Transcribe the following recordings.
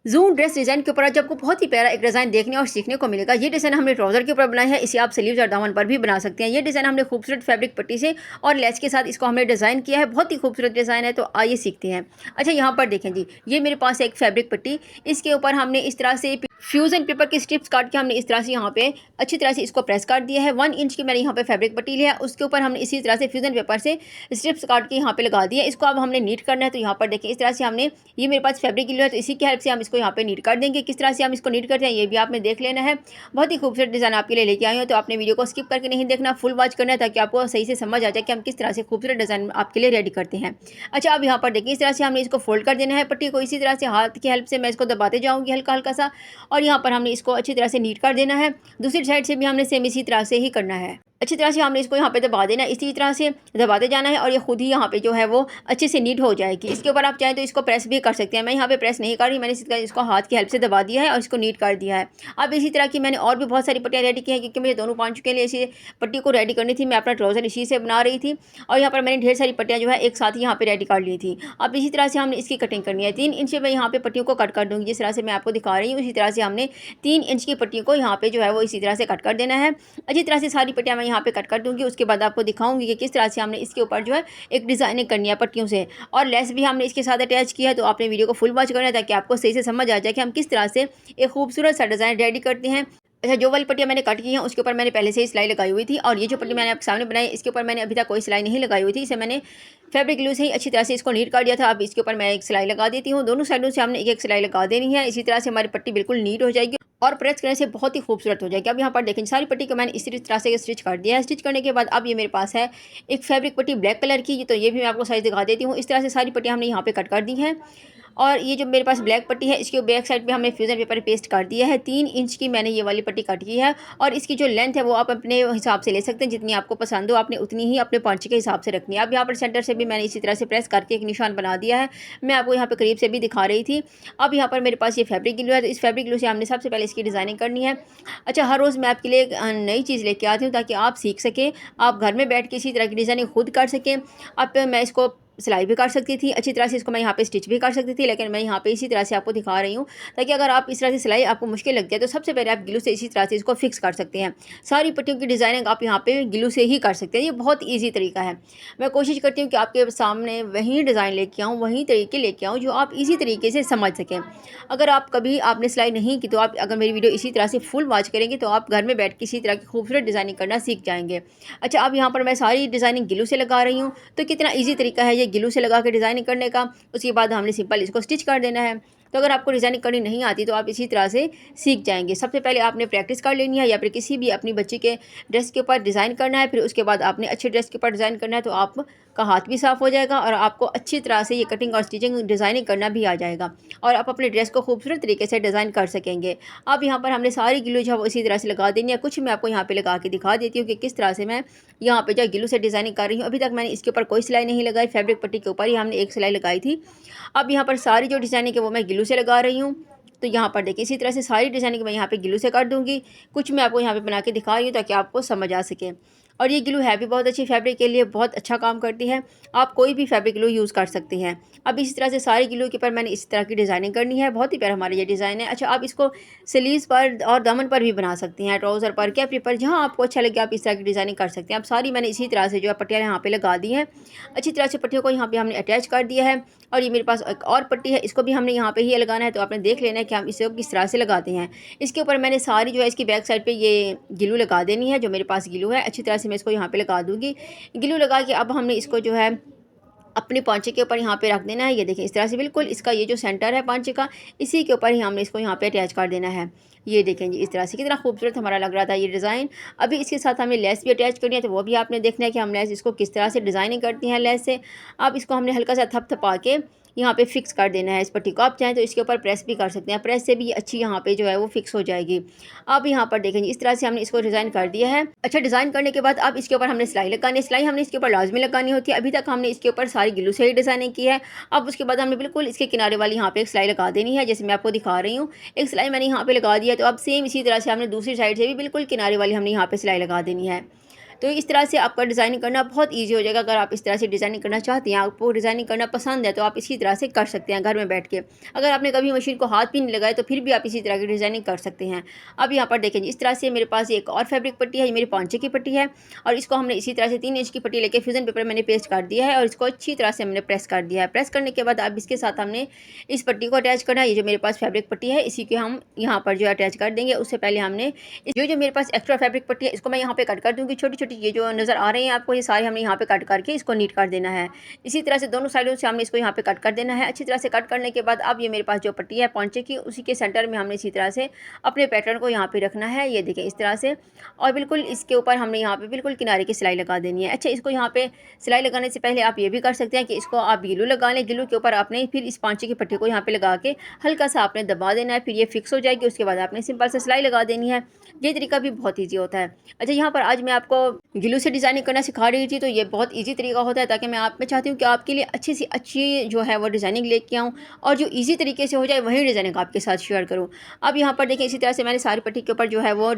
जून dress design के ऊपर आज आपको बहुत ही प्यारा एक डिज़ाइन देखने और सीखने को मिलेगा। ये डिज़ाइन हमने ट्राउज़र के ऊपर बनाया है, इसे आप स्लीव्स और दामन पर भी बना सकते हैं। ये डिज़ाइन हमने खूबसूरत फैब्रिक पट्टी से और लेस के साथ इसको हमने डिज़ाइन किया है। बहुत ही खूबसूरत डिज़ाइन है, तो आइए सीखते हैं। अच्छा, यहाँ पर देखें जी, ये मेरे पास है एक फैब्रिक पट्टी। इसके ऊपर हमने इस तरह से फ्यूज़न पेपर की स्ट्रिप्स काट के हमने इस तरह से यहाँ पे अच्छी तरह से इसको प्रेस कर दिया है। 1 इंच की मैंने यहाँ पे फैब्रिक पट्टी लिया है, उसके ऊपर हमने इसी तरह से फ्यूज़न पेपर से स्ट्रिप्स काट के यहाँ पे लगा दिया है। इसको अब हमने नीट करना है, तो यहाँ पर देखिए इस तरह से हमने, ये मेरे पास फैब्रिक ग्लू है, तो इसी की हेल्प से हम इसको यहाँ पे नीट कर देंगे। किस तरह से हम इसको नीट करते हैं ये भी आपने देख लेना है। बहुत ही खूबसूरत डिज़ाइन आपके लिए लेके आई हूँ, तो आपने वीडियो को स्किप करके नहीं देखना, फुल वॉच करना है, ताकि आपको सही से समझ आ जाए कि हम किस तरह से खूबसूरत डिज़ाइन आपके लिए रेडी करते हैं। अच्छा, अब यहाँ पर देखिए इस तरह से हमने इसको फोल्ड कर देना है पट्टी को। इसी तरह से हाथ की हेल्प से मैं इसको दबाते जाऊँगी हल्का हल्का सा, और यहाँ पर हमने इसको अच्छी तरह से नीट कर देना है। दूसरी साइड से भी हमने सेम इसी तरह से ही करना है। अच्छी तरह से हमने इसको यहाँ पे दबा देना है, इसी तरह से दबाते जाना है, और ये खुद ही यहाँ पे जो है वो अच्छे से नीट हो जाएगी। इसके ऊपर आप चाहें तो इसको प्रेस भी कर सकते हैं। मैं यहाँ पे प्रेस नहीं कर रही, मैंने इसको हाथ की हेल्प से दबा दिया है और इसको नीट कर दिया है। अब इसी तरह की मैंने और भी बहुत सारी पट्टियाँ रेडी की हैं, क्योंकि मुझे दोनों पाँचों के लिए इसी पट्टी को रेडी करनी थी। मैं अपना ट्राउज़र इसी से बना रही थी, और यहाँ पर मैंने ढेर सारी पट्टियाँ जो है एक साथ ही यहाँ पे रेडी कर ली थी। अब इसी तरह से हमने इसकी कटिंग करनी है। 3 इंच में यहाँ पे पट्टियों को कट कर दूँगी, जिस तरह से मैं आपको दिखा रही हूँ। इसी तरह से हमने 3 इंच की पट्टियों को यहाँ पे जो है वो इसी तरह से कट कर देना है। अच्छी तरह से सारी पट्टियाँ मैं यहाँ पे कट कर दूँगी। उसके बाद आपको दिखाऊंगी कि किस तरह से हमने इसके ऊपर जो है एक डिज़ाइनिंग करनी है पट्टियों से, और लेस भी हमने इसके साथ अटैच किया है। तो आपने वीडियो को फुल वॉच करना है, ताकि आपको सही से समझ आ जाए कि हम किस तरह से एक खूबसूरत सा डिज़ाइन रेडी करते हैं। अच्छा, जो वाली पट्टियाँ मैंने कट की हैं उसके ऊपर मैंने पहले से ही सिलाई लगाई हुई थी, और ये जो पट्टी मैंने आपके सामने बनाई इसके ऊपर मैंने अभी तक कोई सिलाई नहीं लगाई हुई थी। इसे मैंने फैब्रिक ग्लू से ही अच्छी तरह से इसको नीट कर दिया था। अब इसके ऊपर मैं एक सिलाई लगा देती हूँ। दोनों साइडों से हमने एक एक सिलाई लगा देनी है। इसी तरह से हमारी पट्टी बिल्कुल नीट हो जाएगी और प्रेस करने से बहुत ही खूबसूरत हो जाएगी। अब यहाँ पर देखें, सारी पट्टी को मैंने इसी तरह से स्टिच कर दिया है। स्टिच करने के बाद अब ये मेरे पास है एक फैब्रिक पट्टी ब्लैक कलर की, तो ये भी मैं आपको साइज दिखा देती हूँ। इस तरह से सारी पट्टियाँ हमने यहाँ पे कट कर दी हैं, और ये जो मेरे पास ब्लैक पट्टी है इसके बैक साइड पे हमने फ्यूज़न पेपर पेस्ट कर दिया है। 3 इंच की मैंने ये वाली पट्टी कट की है, और इसकी जो लेंथ है वो आप अपने हिसाब से ले सकते हैं, जितनी आपको पसंद हो आपने उतनी ही अपने पांचे के हिसाब से रखनी है। अब यहाँ पर सेंटर से भी मैंने इसी तरह से प्रेस करके एक निशान बना दिया है। मैं आपको यहाँ पर करीब से भी दिखा रही थी। अब यहाँ पर मेरे पास ये फैब्रिक ग्लू है, तो इस फैब्रिक ग्लू से हमने सबसे पहले इसकी डिज़ाइनिंग करनी है। अच्छा, हर रोज़ मैं आपके लिए एक नई चीज़ लेके आती हूँ, ताकि आप सीख सकें, आप घर में बैठ के इसी तरह की डिज़ाइनिंग खुद कर सकें। अब मैं इसको सिलाई भी कर सकती थी, अच्छी तरह से इसको मैं यहाँ पे स्टिच भी कर सकती थी, लेकिन मैं यहाँ पे इसी तरह से आपको दिखा रही हूँ, ताकि अगर आप इस तरह से सिलाई आपको मुश्किल लग जाए तो सबसे पहले आप ग्लू से इसी तरह से इसको फिक्स कर सकते हैं। सारी पट्टियों की डिज़ाइनिंग आप यहाँ पे ग्लू से ही कर सकते हैं। ये बहुत ईजी तरीका है। मैं कोशिश करती हूँ कि आपके सामने वही डिज़ाइन लेके आऊँ, वही तरीके लेके आऊँ जो आप ईजी तरीके से समझ सकें। अगर आप कभी आपने सिलाई नहीं की, तो आप अगर मेरी वीडियो इसी तरह से फुल वॉच करेंगे, तो आप घर में बैठ के इसी तरह की खूबसूरत डिज़ाइनिंग करना सीख जाएंगे। अच्छा, अब यहाँ पर मैं सारी डिज़ाइनिंग ग्लू से लगा रही हूँ, तो कितना ईजी तरीका है ये ग्लू से लगा के डिज़ाइनिंग करने का। उसके बाद हमने सिंपल इसको स्टिच कर देना है। तो अगर आपको डिज़ाइनिंग करनी नहीं आती, तो आप इसी तरह से सीख जाएंगे। सबसे पहले आपने प्रैक्टिस कर लेनी है, या फिर किसी भी अपनी बच्ची के ड्रेस के ऊपर डिज़ाइन करना है, फिर उसके बाद आपने अच्छे ड्रेस के ऊपर डिज़ाइन करना है, तो आपका हाथ भी साफ़ हो जाएगा, और आपको अच्छी तरह से ये कटिंग और स्टिचिंग डिज़ाइनिंग करना भी आ जाएगा, और आप अपने ड्रेस को खूबसूरत तरीके से डिज़ाइन कर सकेंगे। अब यहाँ पर हमने सारी ग्लू जो है वो इसी तरह से लगा देनी है। कुछ मैं आपको यहाँ पे लगा के दिखा देती हूँ कि किस तरह से मैं यहाँ पे जो ग्लू से डिज़ाइनिंग कर रही हूँ। अभी तक मैंने इसके ऊपर कोई सिलाई नहीं लगाई, फैब्रिक पट्टी के ऊपर ही हमने एक सिलाई लगाई थी। अब यहाँ पर सारी जो डिज़ाइनिंग है वो मैं ग्लू से लगा रही हूँ। तो यहाँ पर देखिए इसी तरह से सारी डिज़ाइनिंग मैं यहाँ पे ग्लू से कर दूँगी। कुछ मैं आपको यहाँ पे बना के दिखा रही हूँ, ताकि आपको समझ आ सके। और ये ग्लू है भी बहुत अच्छी, फैब्रिक के लिए बहुत अच्छा काम करती है। आप कोई भी फैब्रिक ग्लू यूज़ कर सकते हैं। अब इसी तरह से सारी ग्लू के ऊपर मैंने इस तरह की डिज़ाइनिंग करनी है। बहुत ही प्यारा हमारा ये डिज़ाइन है। अच्छा, आप इसको स्लीव्स पर और दामन पर भी बना सकती हैं, ट्राउज़र पर, कैपरी पर, जहाँ आपको अच्छा लगे आप इस तरह की डिज़ाइनिंग कर सकते हैं। अब सारी मैंने इसी तरह से जो है पट्टियाँ यहाँ पे लगा दी हैं। अच्छी तरह से पट्टियों को यहाँ पे हमने अटैच कर दिया है, और ये मेरे पास एक और पट्टी है, इसको भी हमने यहाँ पे ही लगाना है। तो आपने देख लेना है कि हम इसे किस तरह से लगाते हैं। इसके ऊपर मैंने सारी जो है इसकी बैक साइड पे ये ग्लू लगा देनी है। जो मेरे पास ग्लू है अच्छी तरह से मैं इसको यहाँ पे लगा दूँगी। ग्लू लगा के अब हमने इसको जो है अपने पांचे के ऊपर यहाँ पे रख देना है। ये देखें इस तरह से बिल्कुल इसका ये जो सेंटर है पांचे का, इसी के ऊपर ही हमने इसको यहाँ पे अटैच कर देना है। ये देखें जी, इस तरह से कितना खूबसूरत हमारा लग रहा था ये डिज़ाइन। अभी इसके साथ हमें लेस भी अटैच करनी है, तो वो भी आपने देखना है कि हम लेस इसको किस तरह से डिज़ाइनिंग करती हैं लेस से। अब इसको हमने हल्का सा थपथपा के यहाँ पे फिक्स कर देना है इस पट्टी को। आप चाहें तो इसके ऊपर प्रेस भी कर सकते हैं, प्रेस से भी अच्छी यहाँ पे जो है वो फिक्स हो जाएगी। अब यहाँ पर देखेंगे इस तरह से हमने इसको डिज़ाइन कर दिया है। अच्छा, डिज़ाइन करने के बाद अब इसके ऊपर हमने सिलाई लगानी है। सिलाई हमने इसके ऊपर लाजमी लगानी होती है। अभी तक हमने इसके ऊपर सारी ग्लू से ही डिज़ाइनिंग की है। अब उसके बाद हमने बिल्कुल इसके किनारे वाली यहाँ पे एक सिलाई लगा देनी है, जैसे मैं आपको दिखा रही हूँ। एक सिलाई मैंने यहाँ पे लगा दी है, तो अब सेम इसी तरह से हमने दूसरी साइड से भी बिल्कुल किनारे वाली हमने यहाँ पे सिलाई लगा देनी है। तो इस तरह से आपका डिज़ाइनिंग करना बहुत ईजी हो जाएगा। अगर आप इस तरह से डिज़ाइनिंग करना चाहते हैं, आपको डिज़ाइनिंग करना पसंद है, तो आप इसी तरह से कर सकते हैं घर में बैठ के। अगर आपने कभी मशीन को हाथ भी नहीं लगाया तो फिर भी आप इसी तरह की डिज़ाइनिंग कर सकते हैं। अब यहाँ पर देखें, इस तरह से मेरे पास एक और फैब्रिक पट्टी है, ये मेरी पांचे की पट्टी है और इसको हमने इसी तरह से 3 इंच की पट्टी लेके फ्यूजन पेपर मैंने पेस्ट कर दिया है और इसको अच्छी तरह से हमने प्रेस कर दिया है। प्रेस करने के बाद अब इसके साथ हमने इस पट्टी को अटैच करना है। ये जो मेरे पास फैब्रिक पट्टी है, इसी के हम यहाँ पर जो अटैच कर देंगे। उससे पहले हमने जो मेरे पास एक्स्ट्रा फैब्रिक पट्टी है, इसको मैं यहाँ पे कट कर दूँगी। छोटी-छोटी ये जो नज़र आ रही हैं आपको, ये सारे हमने यहाँ पे कट करके इसको नीट कर देना है। इसी तरह से दोनों साइडों से हमने इसको यहाँ पे कट कर देना है। अच्छी तरह से कट करने के बाद अब ये मेरे पास जो पट्टी है पोंचे की, उसी के सेंटर में हमने इसी तरह से अपने पैटर्न को यहाँ पे रखना है। ये देखिए इस तरह से, और बिल्कुल इसके ऊपर हमने यहाँ पे बिल्कुल किनारे की सिलाई लगा देनी है। अच्छा, इसको यहाँ पे सिलाई लगाने से पहले आप ये भी कर सकते हैं कि इसको आप ग्लू लगा लें। ग्लू के ऊपर आपने फिर इस पांचे की पट्टी को यहाँ पे लगा के हल्का सा आपने दबा देना है, फिर ये फिक्स हो जाएगी। उसके बाद आपने सिंपल से सिलाई लगा देनी है। ये तरीका भी बहुत ईजी होता है। अच्छा, यहाँ पर आज मैं आपको ग्लू से डिज़ाइनिंग करना सिखा रही थी, तो ये बहुत ईजी तरीका होता है, ताकि मैं चाहती हूँ कि आपके लिए अच्छी से अच्छी जो है वो डिज़ाइनिंग लेके आऊँ और जो ईजी तरीके से हो जाए वही डिज़ाइनिंग आपके साथ शेयर करूँ। अब यहाँ पर देखिए, इसी तरह से मैंने सारी पट्टी के ऊपर जो है वो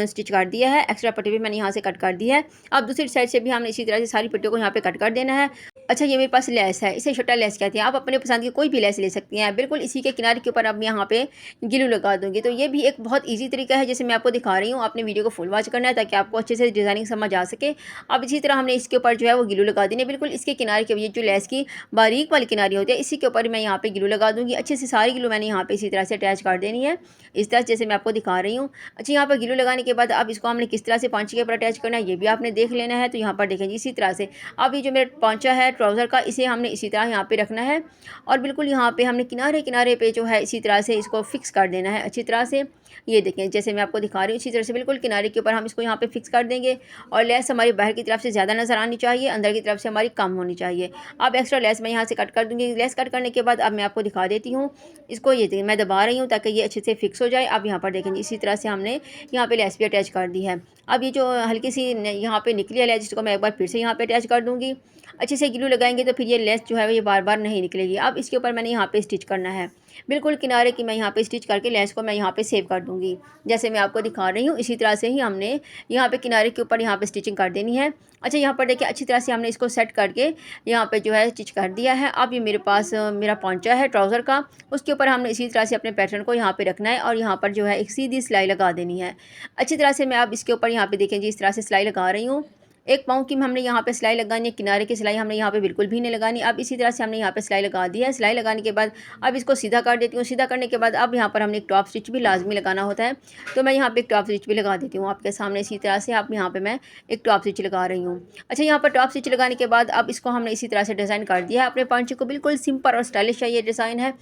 स्टिच कर दिया है। एक्स्ट्रा पट्टी भी मैंने यहाँ से कट कर दी है। अब दूसरी साइड से भी हमने इसी तरह से सारी पट्टियों को यहाँ पे कट कर देना है। अच्छा, ये मेरे पास लेस है, इसे छोटा लेस कहते हैं। आप अपने पसंद की कोई भी लेस ले सकती हैं। बिल्कुल इसी के किनारे के ऊपर अब मैं यहाँ पे ग्लू लगा दूँगी। तो ये भी एक बहुत ईजी तरीका है, जैसे मैं आपको दिखा रही हूँ। आपने वीडियो को फुल वॉच करना है ताकि आपको अच्छे से डिज़ाइनिंग समझ आ सके। अब इसी तरह हमने इसके ऊपर जो है वो ग्लू लगा देनी है। बिल्कुल इसके किनारे के, ये जो लेस की बारीक वाली किनारी होती है, इसी के ऊपर मैं यहाँ पे ग्लू लगा दूँगी। अच्छे से सारी ग्लू मैंने यहाँ पे इसी तरह से अटैच कर देनी है, इस तरह जैसे मैं आपको दिखा रही हूँ। अच्छा, यहाँ पर ग्लू लगाने के बाद अब इसको हमने किस तरह से पांचे के ऊपर अटैच करना है, ये भी आपने देख लेना है। तो यहाँ पर देखें, इसी तरह से अब ये जो मेरा पांचा है ट्राउज़र का, इसे हमने इसी तरह यहाँ पे रखना है और बिल्कुल यहाँ पे हमने किनारे किनारे पे जो है इसी तरह से इसको फिक्स कर देना है अच्छी तरह से। ये देखें, जैसे मैं आपको दिखा रही हूँ, इसी तरह से बिल्कुल किनारे के ऊपर हम इसको यहाँ पे फिक्स कर देंगे। और लेस हमारी बाहर की तरफ से ज़्यादा नज़र आनी चाहिए, अंदर की तरफ से हमारी कम होनी चाहिए। अब एक्स्ट्रा लेस मैं यहाँ से कट कर दूँगी। लेस कट करने के बाद अब मैं आपको दिखा देती हूँ इसको। ये देखिए, मैं दबा रही हूँ ताकि ये अच्छे से फिक्स हो जाए। अब यहाँ पर देखेंगे, इसी तरह से हमने यहाँ पे लेस भी अटैच कर दी है। अब ये जो हल्की सी यहाँ पे निकली है लेस, इसको मैं एक बार फिर से यहाँ पे अटैच कर दूँगी। अच्छे से ग्लू लगाएंगे तो फिर ये लेस जो है ये बार बार नहीं निकलेगी। अब इसके ऊपर मैंने यहाँ पे स्टिच करना है। बिल्कुल किनारे की मैं यहाँ पे स्टिच करके लेस को मैं यहाँ पे सेव कर दूँगी, जैसे मैं आपको दिखा रही हूँ। इसी तरह से ही हमने यहाँ पे किनारे के ऊपर यहाँ पे स्टिचिंग कर देनी है। अच्छा, यहाँ पर देखिए, अच्छी तरह से हमने इसको सेट करके यहाँ पे जो है स्टिच कर दिया है। अब ये मेरे पास मेरा पॉन्चा है ट्राउज़र का, उसके ऊपर हमने इसी तरह से अपने पैटर्न को यहाँ पे रखना है और यहाँ पर जो है एक सीधी सिलाई लगा देनी है। अच्छी तरह से मैं अब इसके ऊपर यहाँ पे देखें जी, इस तरह से सिलाई लगा रही हूँ। एक पाँव की हमने यहाँ पे सिलाई लगानी है, किनारे की सिलाई हमने यहाँ पे बिल्कुल भी नहीं लगानी। अब इसी तरह से हमने यहाँ पे सिलाई लगा दी है। सिलाई लगाने के बाद अब इसको सीधा कर देती हूँ। सीधा करने के बाद अब यहाँ पर हमने एक टॉप स्टिच भी लाजमी लगाना होता है, तो मैं यहाँ पे एक टॉप स्टिच भी लगा देती हूँ आपके सामने। इसी तरह से आप यहाँ पे मैं एक टॉप स्टिच लगा रही हूँ। अच्छा, यहाँ पर टॉप स्टिच लगाने के बाद अब इसको हमने इसी तरह से डिज़ाइन कर दिया है अपने पांचे को। बिल्कुल सिंपल और स्टाइलिश है ये डिज़ाइन है।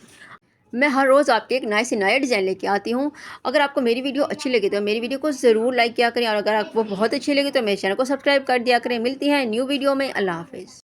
मैं हर रोज़ आपके एक नए से नए डिज़ाइन लेके आती हूँ। अगर आपको मेरी वीडियो अच्छी लगे तो मेरी वीडियो को ज़रूर लाइक किया करें और अगर आपको बहुत अच्छी लगे तो मेरे चैनल को सब्सक्राइब कर दिया करें। मिलती हैं न्यू वीडियो में। अल्लाह हाफ़िज़।